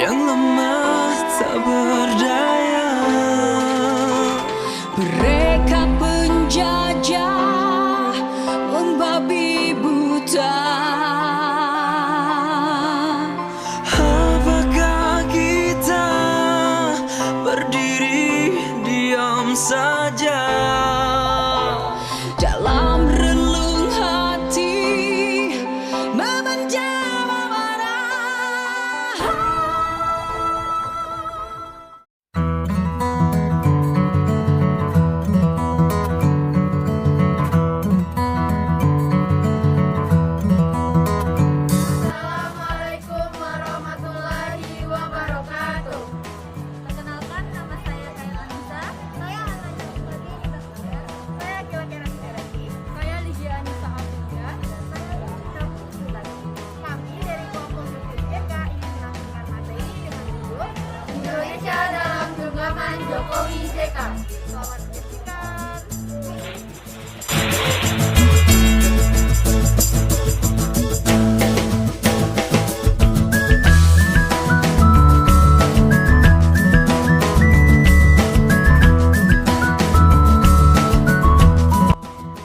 yang lemah tak berdaya. Mereka penjajah membabi buta. Apakah kita berdiri diam saja Dalam relung hati memanja memarah. Assalamualaikum warahmatullahi wabarakatuh. Perkenalkan, nama saya Kayla Anissa. Saya Alanya sebagai Ibas. Saya Kiwakera Sidarati. Saya Ligia Anissa Abdullah. Dan saya Lisa Putri. Kami dari kelompok JK ingin melakukan materi dengan judul Indonesia dalam Genggaman Jokowi JK. Selamat menyaksikan.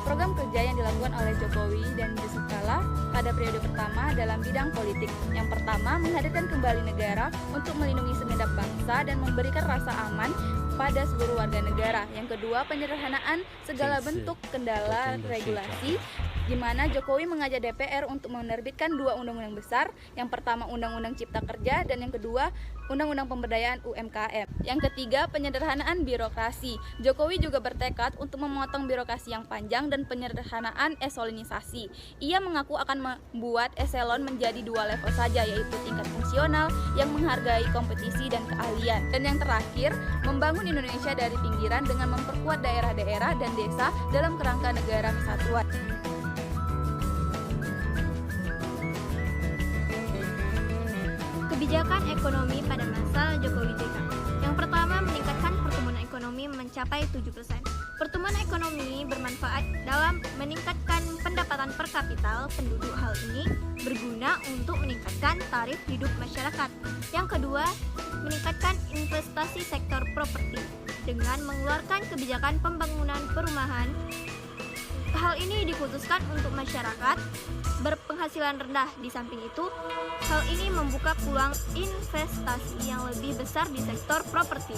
Program kerja yang dilakukan oleh Jokowi dan Yusuf Kala pada periode pertama dalam bidang politik. Yang pertama, menghadirkan kembali negara untuk melindungi segenap bangsa dan memberikan rasa aman pada seluruh warga negara. Yang kedua, penyederhanaan segala bentuk kendala regulasi, di mana Jokowi mengajak DPR untuk menerbitkan dua undang-undang besar. Yang pertama, Undang-Undang Cipta Kerja, dan yang kedua, Undang-Undang Pemberdayaan UMKM. Yang ketiga, penyederhanaan birokrasi. Jokowi juga bertekad untuk memotong birokrasi yang panjang dan penyederhanaan eselonisasi. Ia mengaku akan membuat eselon menjadi dua level saja, yaitu tingkat fungsional yang menghargai kompetisi dan keahlian. Dan yang terakhir, membangun Indonesia dari pinggiran dengan memperkuat daerah-daerah dan desa dalam kerangka negara kesatuan. Kebijakan ekonomi pada masa Jokowi JK. Yang pertama, meningkatkan pertumbuhan ekonomi mencapai 7%. Pertumbuhan ekonomi bermanfaat dalam meningkatkan pendapatan per kapita penduduk. Hal ini berguna untuk meningkatkan taraf hidup masyarakat. Yang kedua, meningkatkan investasi sektor properti dengan mengeluarkan kebijakan pembangunan perumahan. Hal ini dikhususkan untuk masyarakat berpenghasilan rendah. Di samping itu, hal ini membuka peluang investasi yang lebih besar di sektor properti.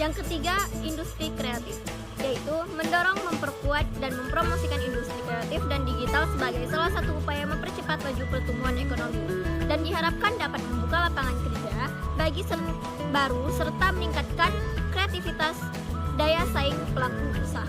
Yang ketiga, industri kreatif, yaitu mendorong, memperkuat, dan mempromosikan industri kreatif dan digital sebagai salah satu upaya mempercepat laju pertumbuhan ekonomi, dan diharapkan dapat membuka lapangan kerja bagi baru serta meningkatkan kreativitas daya saing pelaku usaha.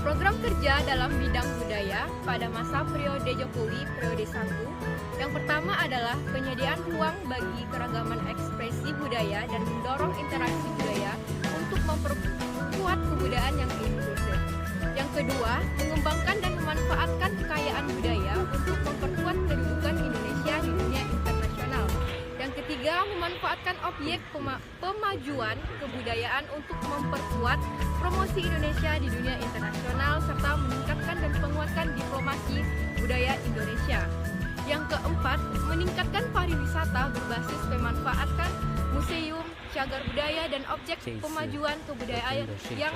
Program kerja dalam bidang budaya pada masa periode Jokowi periode 1. Yang pertama adalah penyediaan ruang bagi keragaman ekspresi budaya dan mendorong interaksi budaya untuk memperkuat kebudayaan yang inklusif. Yang kedua, mengembangkan dan memanfaatkan kekayaan budaya untuk memperkuat kedudukan Indonesia di dunia internasional. Yang ketiga, memanfaatkan objek pemajuan kebudayaan untuk memperkuat promosi Indonesia di dunia internasional serta meningkatkan dan penguatkan diplomasi budaya Indonesia. Yang keempat, meningkatkan pariwisata berbasis memanfaatkan museum, cagar budaya dan objek pemajuan kebudayaan yang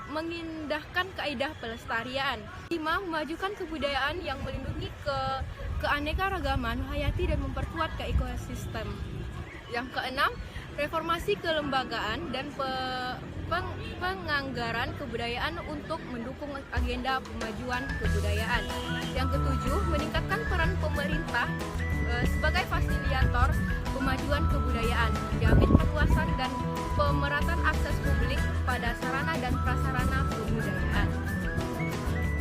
mengindahkan kaidah pelestarian. 5. Memajukan kebudayaan yang melindungi keanekaragaman hayati dan memperkuat ekosistem. Yang keenam, reformasi kelembagaan dan penganggaran kebudayaan untuk mendukung agenda pemajuan kebudayaan. Yang ketujuh, meningkatkan peran pemerintah sebagai fasilitator pemajuan kebudayaan, menjamin perluasan dan pemerataan akses publik pada sarana dan prasarana kebudayaan.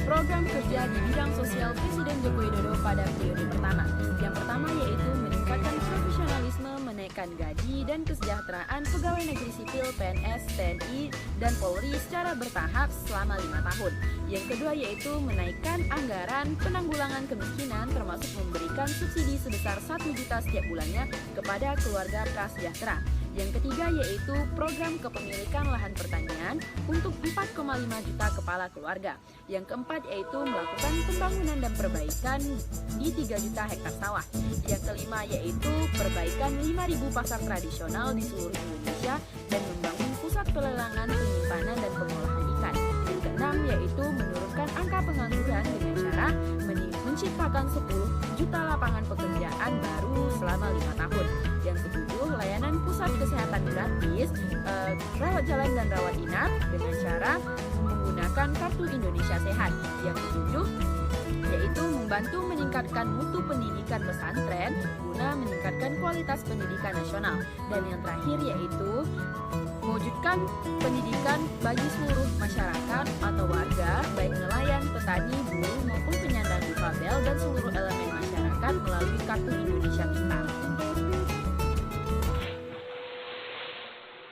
Program kerja di bidang sosial Presiden Joko Widodo pada periode pertama. Yang pertama yaitu meningkatkan profesionalisme, menaikkan gaji dan kesejahteraan pegawai negeri sipil PNS, TNI, dan Polri secara bertahap selama 5 tahun. Yang kedua yaitu menaikkan anggaran penanggulangan kemiskinan termasuk memberikan subsidi sebesar 1 juta setiap bulannya kepada keluarga prasejahtera. Yang ketiga yaitu program kepemilikan lahan pertanian untuk 4,5 juta kepala keluarga. Yang keempat yaitu melakukan pembangunan dan perbaikan di 3 juta hektar sawah. Yang kelima yaitu perbaikan 5.000 pasar tradisional di seluruh Indonesia dan membangun pusat pelelangan, penyimpanan, dan pengolahan ikan. Yang keenam yaitu menurunkan angka pengangguran dengan cara menciptakan 10 juta lapangan pekerjaan baru selama 5 tahun. Yang ketujuh, layanan pusat kesehatan gratis, rawat jalan dan rawat inap dengan cara menggunakan kartu Indonesia Sehat. Yang ketujuh, yaitu membantu meningkatkan mutu pendidikan pesantren guna meningkatkan kualitas pendidikan nasional. Dan yang terakhir yaitu mewujudkan pendidikan bagi seluruh masyarakat atau warga, baik nelayan, petani, buruh maupun penyandang difabel dan seluruh elemen masyarakat melalui kartu Indonesia Pintar.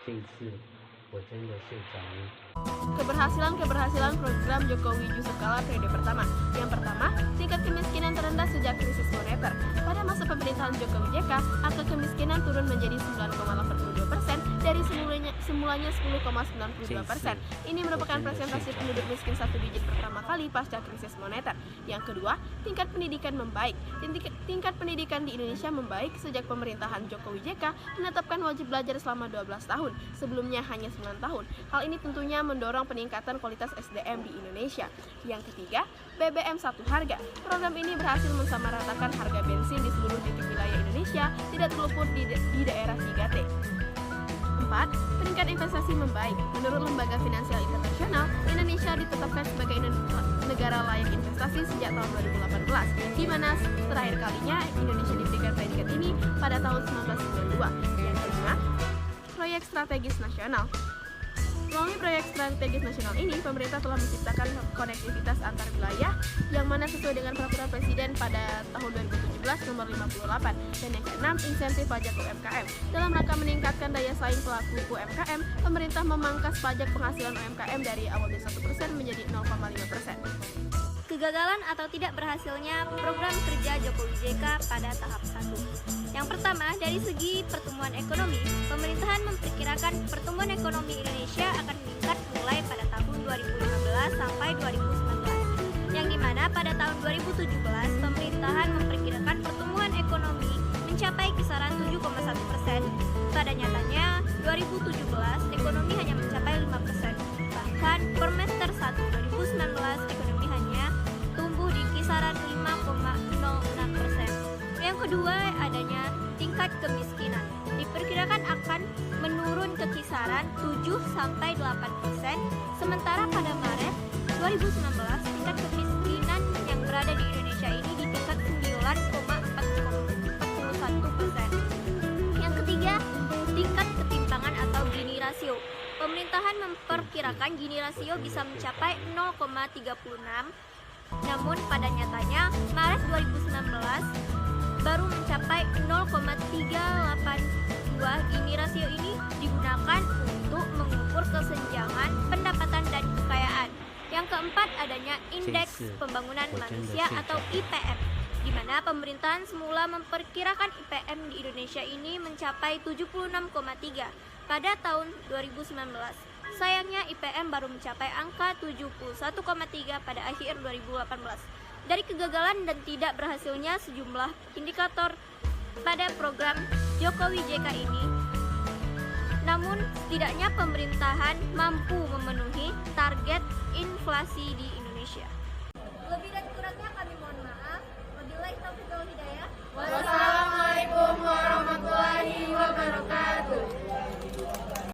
这一次我真的是长了。 Keberhasilan program Jokowi Yusuf Kala periode pertama. Yang pertama, tingkat kemiskinan terendah sejak krisis moneter. Pada masa pemerintahan Jokowi JK, angka kemiskinan turun menjadi 9,82% dari semulanya 10,92%. Ini merupakan presentasi penduduk miskin satu digit pertama kali pasca krisis moneter. Yang kedua, tingkat pendidikan membaik. Tingkat pendidikan di Indonesia membaik sejak pemerintahan Jokowi JK menetapkan wajib belajar selama 12 tahun, sebelumnya hanya 9 tahun. Hal ini tentunya mendorong peningkatan kualitas SDM di Indonesia. Yang ketiga, BBM satu harga. Program ini berhasil mensamaratakan harga bensin di seluruh titik wilayah Indonesia, tidak terluput di daerah 3T. 4. Peningkat investasi membaik. Menurut Lembaga Finansial Internasional, Indonesia ditetapkan sebagai negara layak investasi sejak tahun 2018, di mana terakhir kalinya Indonesia diberikan predikat ini pada tahun 1992. Yang kelima, proyek strategis nasional. Melalui proyek strategis nasional ini, pemerintah telah menciptakan konektivitas antar wilayah yang mana sesuai dengan peraturan Presiden pada tahun 2017 nomor 58. Dan yang keenam, insentif pajak UMKM. Dalam rangka meningkatkan daya saing pelaku UMKM, pemerintah memangkas pajak penghasilan UMKM dari awalnya 1% menjadi 0,5%. Kegagalan atau tidak berhasilnya program kerja Jokowi JK pada tahap 1. Yang pertama, dari segi pertumbuhan ekonomi, pemerintahan memperkirakan pertumbuhan ekonomi Indonesia akan meningkat mulai pada tahun 2015 sampai 2019. Yang dimana pada tahun 2017, pemerintahan memperkirakan pertumbuhan ekonomi mencapai kisaran 7,1%. Pada nyatanya, 2017 ekonomi hanya mencapai 5%. Bahkan per semester 1 2019 ekonomi hanya tumbuh di kisaran 5,06%. Yang kedua, adanya tingkat kemiskinan. Diperkirakan akan menurun ke kisaran 7-8%, sementara pada Maret 2019 tingkat kemiskinan yang berada di Indonesia ini di tingkat 9,41%. Yang ketiga, tingkat ketimpangan atau Gini rasio. Pemerintahan memperkirakan Gini rasio bisa mencapai 0,36, namun pada nyatanya Maret 2019 baru mencapai 0,382. Gini rasio ini digunakan untuk mengukur kesenjangan pendapatan dan kekayaan. Yang keempat, adanya Indeks Pembangunan Manusia atau IPM, di mana pemerintahan semula memperkirakan IPM di Indonesia ini mencapai 76,3 pada tahun 2019. Sayangnya IPM baru mencapai angka 71,3 pada akhir 2018. Dari kegagalan dan tidak berhasilnya sejumlah indikator pada program Jokowi JK ini, namun setidaknya pemerintahan mampu memenuhi target inflasi di Indonesia.